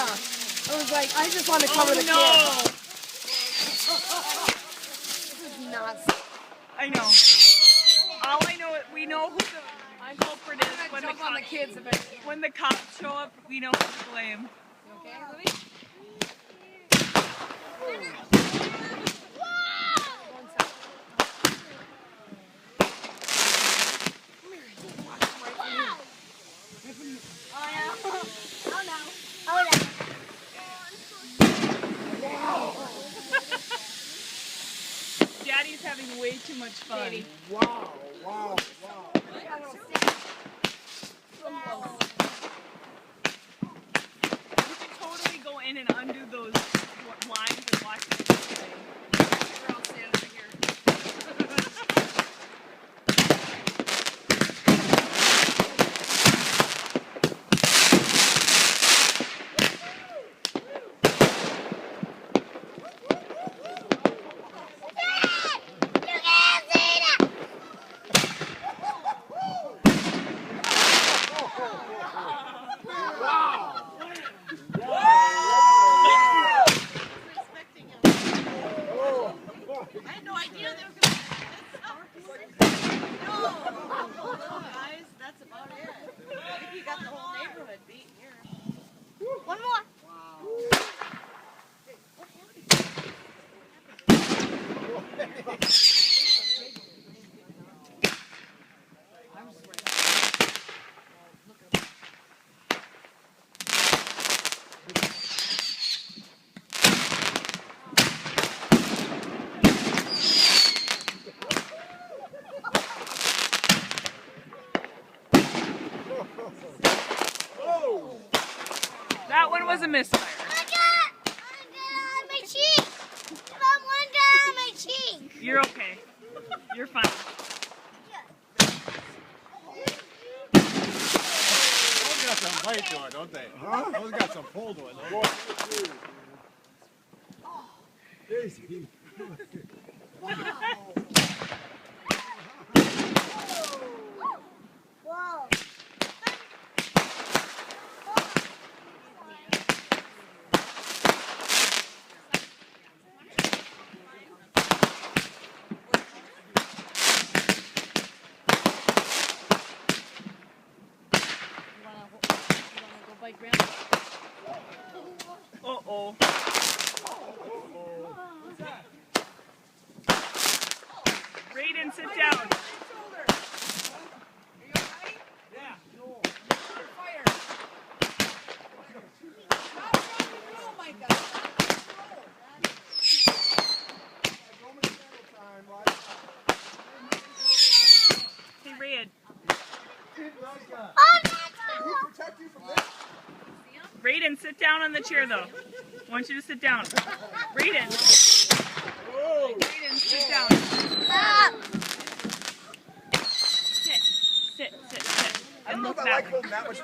I was like, I just want to cover the kids. This is nuts. I know. All I know is we know who the culprit is when the cops show up. We know who to blame. Okay, Louis? Daddy's having way too much fun. Daddy. Wow. We could totally go in and undo those lines and watch it. We're all standing right here. I had no idea they were going to this. No, guys, that's about it. I think you got the whole neighborhood beat here. One more. Wow. That one was a misfire. I got on my cheek. One got on my cheek. You're okay. You're fine. Those got some bite to it, don't they? Huh? Those got some pull to it, don't they? Easy. Whoa. Uh-oh. Raiden, sit down. Hey, Red. Raiden, sit down on the chair, though. I want you to sit down. Raiden. Raiden, sit down. Sit. And look that way.